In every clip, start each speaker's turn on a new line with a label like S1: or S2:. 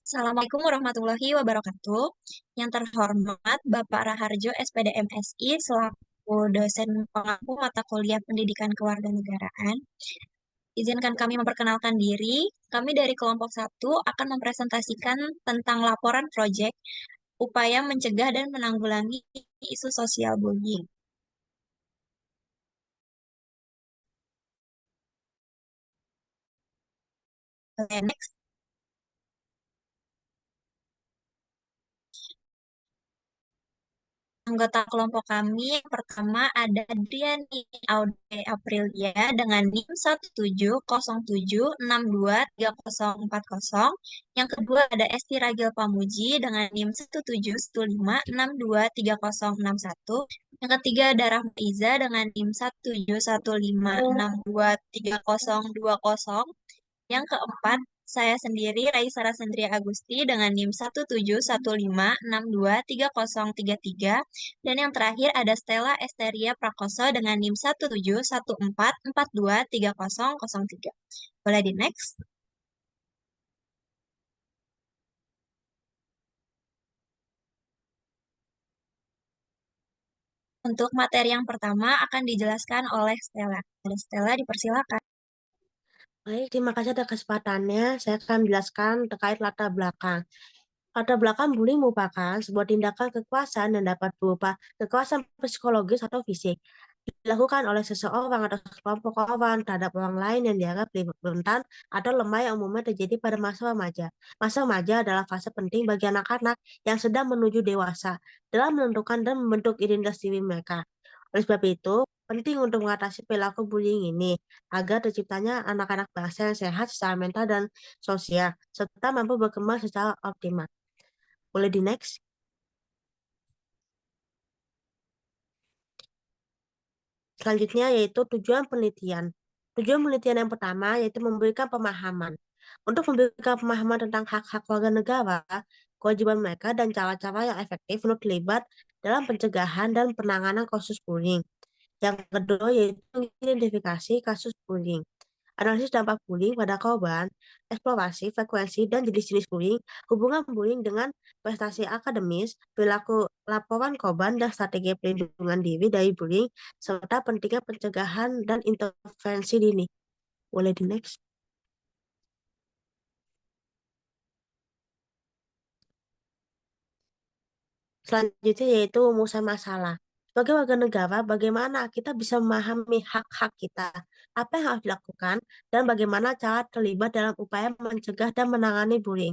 S1: Assalamualaikum warahmatullahi wabarakatuh. Yang terhormat Bapak Raharjo SPD MSI selaku dosen pengampu mata kuliah Pendidikan Kewarganegaraan. Izinkan kami memperkenalkan diri. Kami dari kelompok 1 akan mempresentasikan tentang laporan proyek upaya mencegah dan menanggulangi isu sosial bullying. Next. Anggota kelompok kami yang pertama ada Adriani Aude Aprilia dengan NIM 17076230040. Yang kedua ada Esti Ragil Pamuji dengan NIM 17156230061. Yang ketiga ada Rahma Iza dengan NIM 17156230020. Yang keempat, saya sendiri, Raisa Rasandria Agusti, dengan NIM 17156230033. Dan yang terakhir ada Stella Esteria Prakoso dengan NIM 17144230003. Boleh di next? Untuk materi yang pertama akan dijelaskan oleh Stella. Ada Stella, dipersilakan.
S2: Baik, terima kasih atas kesempatannya. Saya akan menjelaskan terkait latar belakang. Latar belakang bullying merupakan sebuah tindakan kekerasan yang dapat berupa kekerasan psikologis atau fisik dilakukan oleh seseorang atau sekelompok orang terhadap orang lain yang dianggap rentan atau lemah yang umumnya terjadi pada masa remaja. Masa remaja adalah fase penting bagi anak-anak yang sedang menuju dewasa dalam menentukan dan membentuk identitas diri mereka. Oleh sebab itu, penting untuk mengatasi perilaku bullying ini agar terciptanya anak-anak bangsa yang sehat secara mental dan sosial, serta mampu berkembang secara optimal. Boleh di next? Selanjutnya yaitu tujuan penelitian. Tujuan penelitian yang pertama yaitu memberikan pemahaman. Untuk memberikan pemahaman tentang hak-hak warga negara, kewajiban mereka dan cara-cara yang efektif untuk terlibat dalam pencegahan dan penanganan kasus bullying. Yang kedua yaitu mengidentifikasi kasus bullying. Analisis dampak bullying pada korban, eksplorasi frekuensi dan jenis-jenis bullying, hubungan bullying dengan prestasi akademis, perilaku laporan korban dan strategi pelindungan diri dari bullying, serta pentingnya pencegahan dan intervensi dini. Boleh di next? Selanjutnya yaitu rumusan masalah. Sebagai warga negara, bagaimana kita bisa memahami hak-hak kita, apa yang harus dilakukan, dan bagaimana cara terlibat dalam upaya mencegah dan menangani bullying.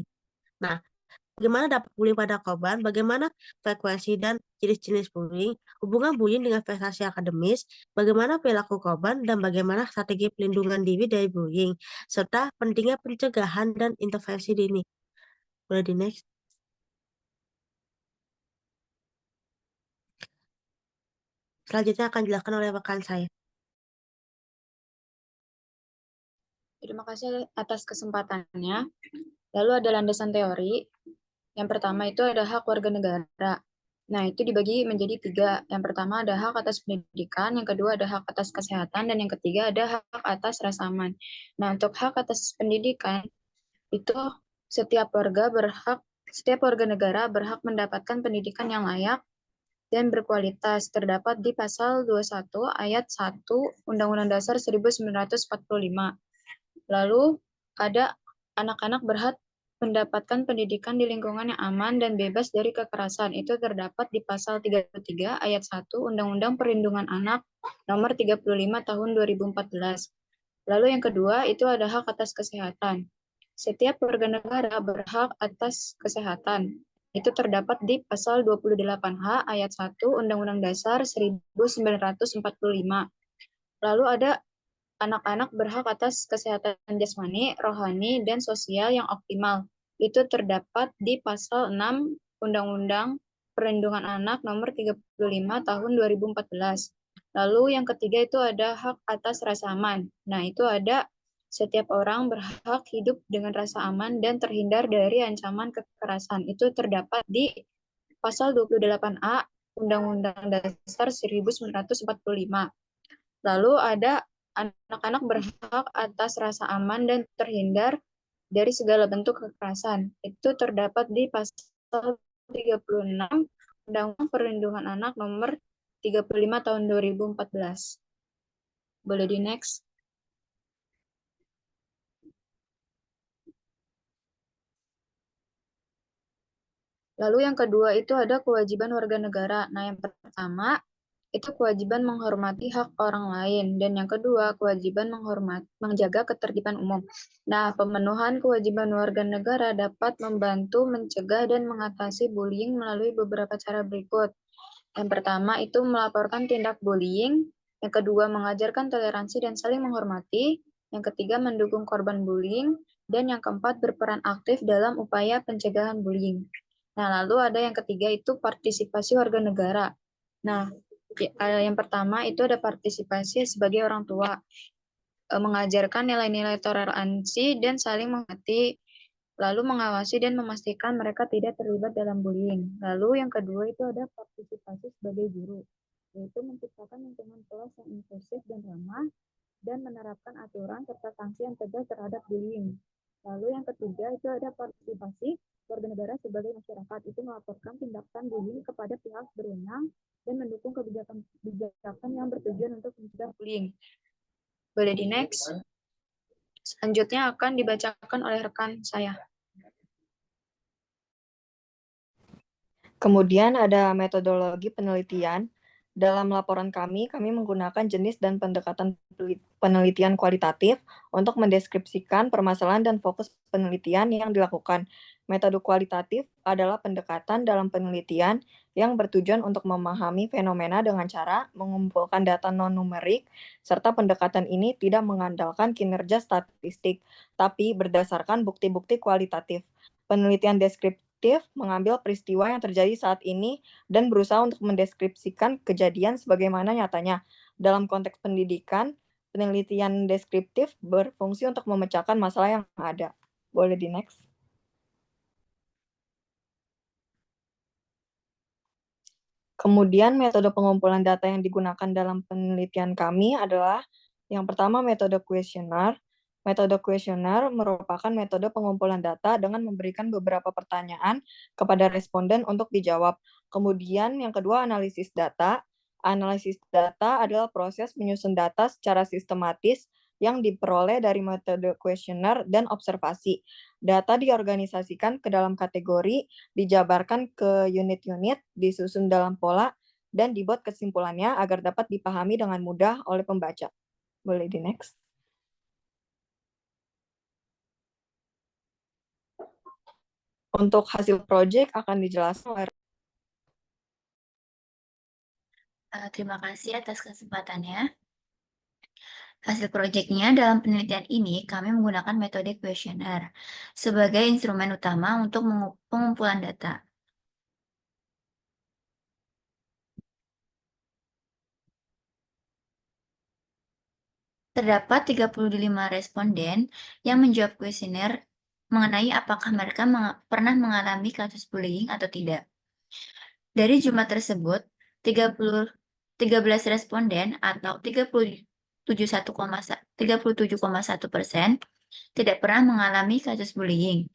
S2: Nah, bagaimana dampak bullying pada korban, bagaimana frekuensi dan jenis-jenis bullying, hubungan bullying dengan prestasi akademis, bagaimana perilaku korban, dan bagaimana strategi pelindungan diri dari bullying, serta pentingnya pencegahan dan intervensi dini. Boleh di next? Selanjutnya akan dijelaskan oleh rekan saya.
S3: Terima kasih atas kesempatannya. Lalu ada landasan teori. Yang pertama itu ada hak warga negara. Nah, itu dibagi menjadi 3. Yang pertama ada hak atas pendidikan, yang kedua ada hak atas kesehatan, dan yang ketiga ada hak atas rasa aman. Nah, untuk hak atas pendidikan, itu setiap warga negara berhak mendapatkan pendidikan yang layak dan berkualitas, terdapat di pasal 21 ayat 1 Undang-Undang Dasar 1945. Lalu ada anak-anak berhak mendapatkan pendidikan di lingkungan yang aman dan bebas dari kekerasan. Itu terdapat di pasal 33 ayat 1 Undang-Undang Perlindungan Anak nomor 35 tahun 2014. Lalu yang kedua itu ada hak atas kesehatan. Setiap warga negara berhak atas kesehatan. Itu terdapat di pasal 28H ayat 1 Undang-Undang Dasar 1945. Lalu ada anak-anak berhak atas kesehatan jasmani, rohani, dan sosial yang optimal. Itu terdapat di pasal 6 Undang-Undang Perlindungan Anak nomor 35 tahun 2014. Lalu yang ketiga itu ada hak atas rasa aman. Nah, itu ada setiap orang berhak hidup dengan rasa aman dan terhindar dari ancaman kekerasan. Itu terdapat di pasal 28A Undang-Undang Dasar 1945. Lalu ada anak-anak berhak atas rasa aman dan terhindar dari segala bentuk kekerasan. Itu terdapat di pasal 36 Undang-Undang Perlindungan Anak nomor 35 tahun 2014. Boleh di next. Lalu yang kedua itu ada kewajiban warga negara. Nah, yang pertama itu kewajiban menghormati hak orang lain, dan yang kedua kewajiban menjaga ketertiban umum. Nah, pemenuhan kewajiban warga negara dapat membantu mencegah dan mengatasi bullying melalui beberapa cara berikut. Yang pertama itu melaporkan tindak bullying, yang kedua mengajarkan toleransi dan saling menghormati, yang ketiga mendukung korban bullying, dan yang keempat berperan aktif dalam upaya pencegahan bullying. Nah, lalu ada yang ketiga itu partisipasi warga negara. Nah, yang pertama itu ada partisipasi sebagai orang tua, mengajarkan nilai-nilai toleransi dan saling mengerti, lalu mengawasi dan memastikan mereka tidak terlibat dalam bullying. Lalu yang kedua itu ada partisipasi sebagai guru, yaitu menciptakan lingkungan kelas yang inklusif dan ramah, dan menerapkan aturan serta sanksi yang tegas terhadap bullying. Lalu yang ketiga itu ada partisipasi warga negara sebagai masyarakat, itu melaporkan tindakan bullying kepada pihak berwenang dan mendukung kebijakan yang bertujuan untuk mencegah bullying. Boleh di next. Selanjutnya akan dibacakan oleh rekan saya.
S4: Kemudian ada metodologi penelitian. Dalam laporan kami menggunakan jenis dan pendekatan penelitian kualitatif untuk mendeskripsikan permasalahan dan fokus penelitian yang dilakukan. Metode kualitatif adalah pendekatan dalam penelitian yang bertujuan untuk memahami fenomena dengan cara mengumpulkan data non-numerik, serta pendekatan ini tidak mengandalkan kinerja statistik, tapi berdasarkan bukti-bukti kualitatif. Penelitian deskriptif mengambil peristiwa yang terjadi saat ini dan berusaha untuk mendeskripsikan kejadian sebagaimana nyatanya. Dalam konteks pendidikan, penelitian deskriptif berfungsi untuk memecahkan masalah yang ada. Boleh di next. Kemudian metode pengumpulan data yang digunakan dalam penelitian kami adalah yang pertama metode kuesioner. Metode kuesioner merupakan metode pengumpulan data dengan memberikan beberapa pertanyaan kepada responden untuk dijawab. Kemudian yang kedua analisis data. Analisis data adalah proses menyusun data secara sistematis yang diperoleh dari metode kuesioner dan observasi. Data diorganisasikan ke dalam kategori, dijabarkan ke unit-unit, disusun dalam pola, dan dibuat kesimpulannya agar dapat dipahami dengan mudah oleh pembaca. Boleh di next. Untuk hasil proyek akan dijelaskan oleh
S5: Terima kasih atas kesempatannya. Hasil proyeknya dalam penelitian ini kami menggunakan metode kuesioner sebagai instrumen utama untuk pengumpulan data. Terdapat 35 responden yang menjawab kuesioner mengenai apakah mereka pernah mengalami kasus bullying atau tidak. Dari jumlah tersebut, 13 responden atau 37,1% tidak pernah mengalami kasus bullying.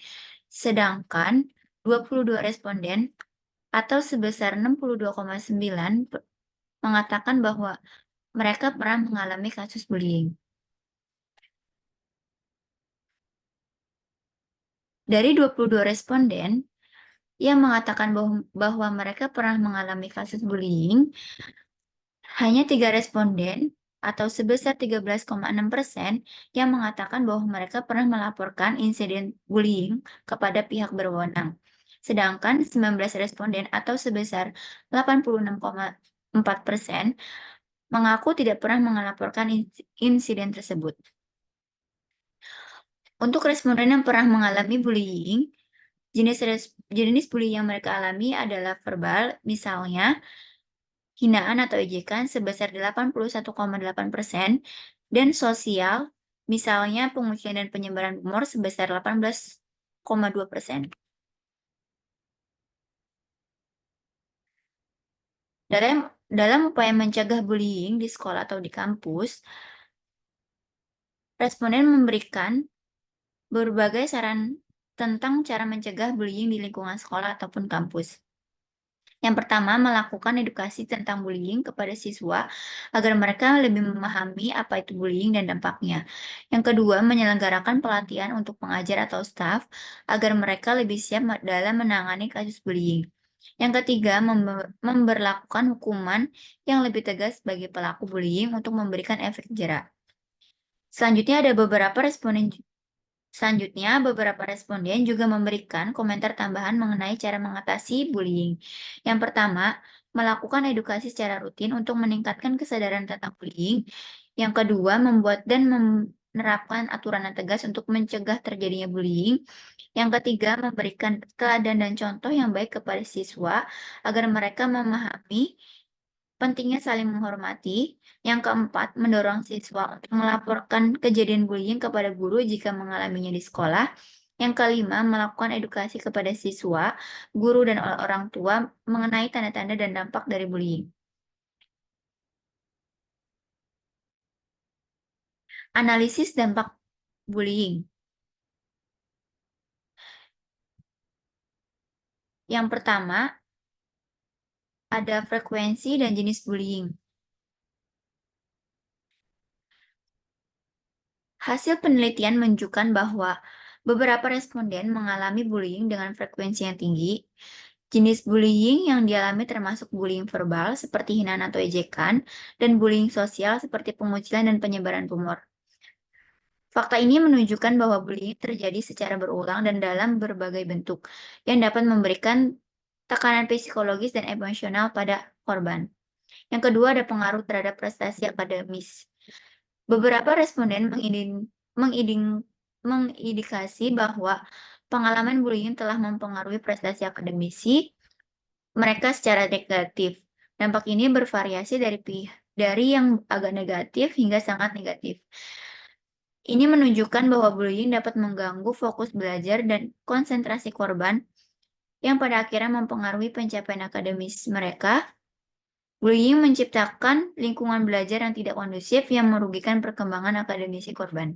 S5: Sedangkan 22 responden atau sebesar 62,9% mengatakan bahwa mereka pernah mengalami kasus bullying. Dari 22 responden yang mengatakan bahwa mereka pernah mengalami kasus bullying, hanya 3 responden atau sebesar 13,6% yang mengatakan bahwa mereka pernah melaporkan insiden bullying kepada pihak berwenang. Sedangkan 19 responden atau sebesar 86,4% mengaku tidak pernah melaporkan insiden tersebut. Untuk responden yang pernah mengalami bullying, jenis bullying yang mereka alami adalah verbal, misalnya hinaan atau ejekan sebesar 81,8%, dan sosial, misalnya pengucilan dan penyebaran rumor sebesar 18,2%. Dalam upaya mencegah bullying di sekolah atau di kampus, responden memberikan berbagai saran tentang cara mencegah bullying di lingkungan sekolah ataupun kampus. Yang pertama, melakukan edukasi tentang bullying kepada siswa agar mereka lebih memahami apa itu bullying dan dampaknya. Yang kedua, menyelenggarakan pelatihan untuk pengajar atau staf agar mereka lebih siap dalam menangani kasus bullying. Yang ketiga, memberlakukan hukuman yang lebih tegas bagi pelaku bullying untuk memberikan efek jera. Selanjutnya, beberapa responden juga memberikan komentar tambahan mengenai cara mengatasi bullying. Yang pertama, melakukan edukasi secara rutin untuk meningkatkan kesadaran tentang bullying. Yang kedua, membuat dan menerapkan aturan yang tegas untuk mencegah terjadinya bullying. Yang ketiga, memberikan teladan dan contoh yang baik kepada siswa agar mereka memahami pentingnya saling menghormati. Yang keempat, mendorong siswa untuk melaporkan kejadian bullying kepada guru jika mengalaminya di sekolah. Yang kelima, melakukan edukasi kepada siswa, guru, dan orang tua mengenai tanda-tanda dan dampak dari bullying. Analisis dampak bullying. Yang pertama, ada frekuensi dan jenis bullying. Hasil penelitian menunjukkan bahwa beberapa responden mengalami bullying dengan frekuensi yang tinggi. Jenis bullying yang dialami termasuk bullying verbal seperti hinaan atau ejekan, dan bullying sosial seperti pengucilan dan penyebaran rumor. Fakta ini menunjukkan bahwa bullying terjadi secara berulang dan dalam berbagai bentuk, yang dapat memberikan tekanan psikologis dan emosional pada korban. Yang kedua, ada pengaruh terhadap prestasi akademis. Beberapa responden mengindikasi bahwa pengalaman bullying telah mempengaruhi prestasi akademisi mereka secara negatif. Dampak ini bervariasi dari yang agak negatif hingga sangat negatif. Ini menunjukkan bahwa bullying dapat mengganggu fokus belajar dan konsentrasi korban, yang pada akhirnya mempengaruhi pencapaian akademis mereka. Bullying menciptakan lingkungan belajar yang tidak kondusif yang merugikan perkembangan akademisi korban.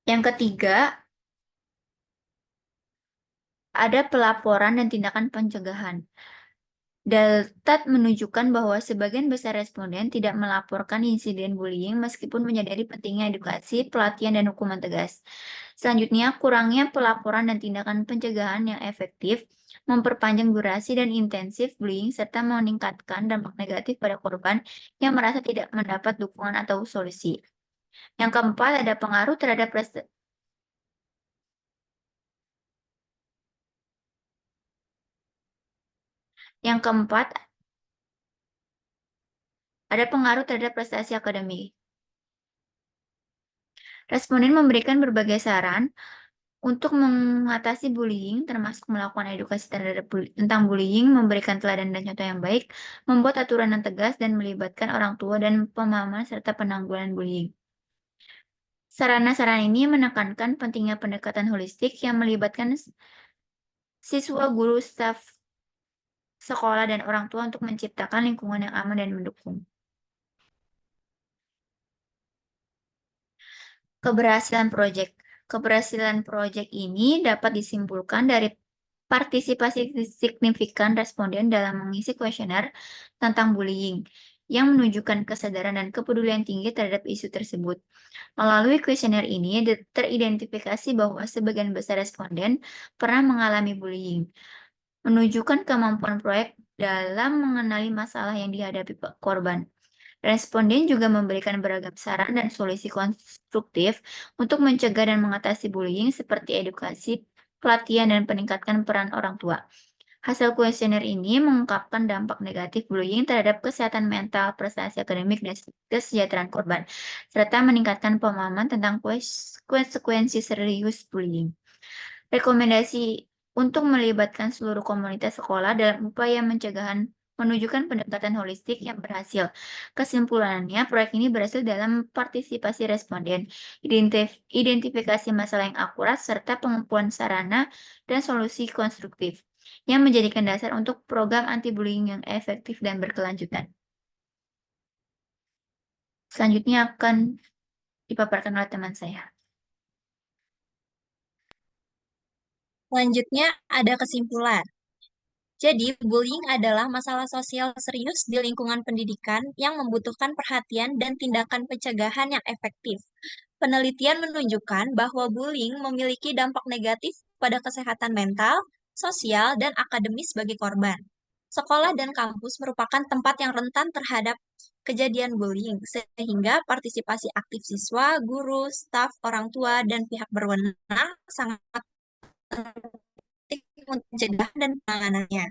S5: Yang ketiga, ada pelaporan dan tindakan pencegahan. Data menunjukkan bahwa sebagian besar responden tidak melaporkan insiden bullying meskipun menyadari pentingnya edukasi, pelatihan, dan hukuman tegas. Selanjutnya, kurangnya pelaporan dan tindakan pencegahan yang efektif memperpanjang durasi dan intensif bullying serta meningkatkan dampak negatif pada korban yang merasa tidak mendapat dukungan atau solusi. Yang keempat, ada pengaruh terhadap prestasi akademik. Responden memberikan berbagai saran untuk mengatasi bullying, termasuk melakukan edukasi tentang bullying, memberikan teladan dan contoh yang baik, membuat aturan yang tegas, dan melibatkan orang tua dan pemahaman serta penanggulangan bullying. Sarana-sarana ini menekankan pentingnya pendekatan holistik yang melibatkan siswa, guru, staf sekolah, dan orang tua untuk menciptakan lingkungan yang aman dan mendukung. Keberhasilan proyek. Keberhasilan proyek ini dapat disimpulkan dari partisipasi signifikan responden dalam mengisi kuesioner tentang bullying, yang menunjukkan kesadaran dan kepedulian tinggi terhadap isu tersebut. Melalui kuesioner ini, teridentifikasi bahwa sebagian besar responden pernah mengalami bullying, menunjukkan kemampuan proyek dalam mengenali masalah yang dihadapi korban. Responden juga memberikan beragam saran dan solusi konstruktif untuk mencegah dan mengatasi bullying seperti edukasi, pelatihan, dan peningkatkan peran orang tua. Hasil kuesioner ini mengungkapkan dampak negatif bullying terhadap kesehatan mental, prestasi akademik, dan kesejahteraan korban, serta meningkatkan pemahaman tentang konsekuensi serius bullying. Rekomendasi untuk melibatkan seluruh komunitas sekolah dalam upaya pencegahan menunjukkan pendekatan holistik yang berhasil. Kesimpulannya, proyek ini berhasil dalam partisipasi responden, identifikasi masalah yang akurat, serta pengumpulan sarana dan solusi konstruktif, yang menjadikan dasar untuk program anti-bullying yang efektif dan berkelanjutan. Selanjutnya akan dipaparkan oleh teman saya.
S1: Selanjutnya ada kesimpulan. Jadi, bullying adalah masalah sosial serius di lingkungan pendidikan yang membutuhkan perhatian dan tindakan pencegahan yang efektif. Penelitian menunjukkan bahwa bullying memiliki dampak negatif pada kesehatan mental, sosial, dan akademis bagi korban. Sekolah dan kampus merupakan tempat yang rentan terhadap kejadian bullying, sehingga partisipasi aktif siswa, guru, staf, orang tua, dan pihak berwenang sangat penting untuk mencegah dan penanganannya.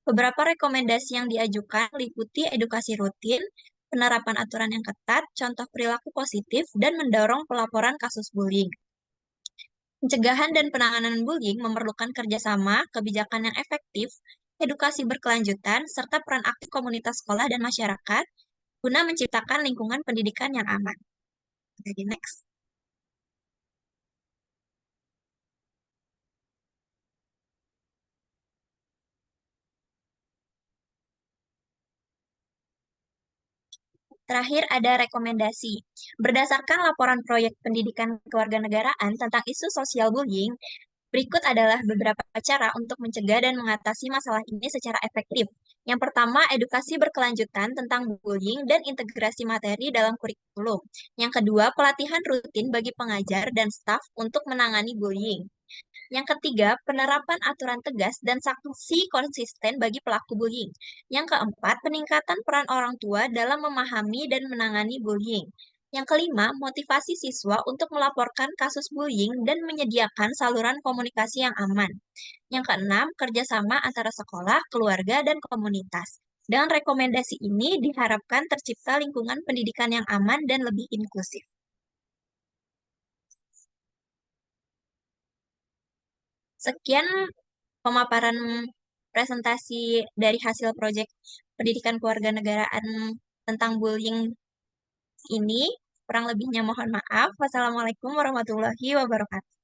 S1: Beberapa rekomendasi yang diajukan meliputi edukasi rutin, penerapan aturan yang ketat, contoh perilaku positif, dan mendorong pelaporan kasus bullying. Pencegahan dan penanganan bullying memerlukan kerjasama, kebijakan yang efektif, edukasi berkelanjutan, serta peran aktif komunitas sekolah dan masyarakat guna menciptakan lingkungan pendidikan yang aman. Jadi next. Terakhir ada rekomendasi. Berdasarkan laporan proyek pendidikan kewarganegaraan tentang isu sosial bullying, berikut adalah beberapa cara untuk mencegah dan mengatasi masalah ini secara efektif. Yang pertama, edukasi berkelanjutan tentang bullying dan integrasi materi dalam kurikulum. Yang kedua, pelatihan rutin bagi pengajar dan staf untuk menangani bullying. Yang ketiga, penerapan aturan tegas dan sanksi konsisten bagi pelaku bullying. Yang keempat, peningkatan peran orang tua dalam memahami dan menangani bullying. Yang kelima, motivasi siswa untuk melaporkan kasus bullying dan menyediakan saluran komunikasi yang aman. Yang keenam, kerjasama antara sekolah, keluarga, dan komunitas. Dengan rekomendasi ini diharapkan tercipta lingkungan pendidikan yang aman dan lebih inklusif. Sekian pemaparan presentasi dari hasil proyek pendidikan kewarganegaraan tentang bullying ini. Kurang lebihnya mohon maaf. Wassalamualaikum warahmatullahi wabarakatuh.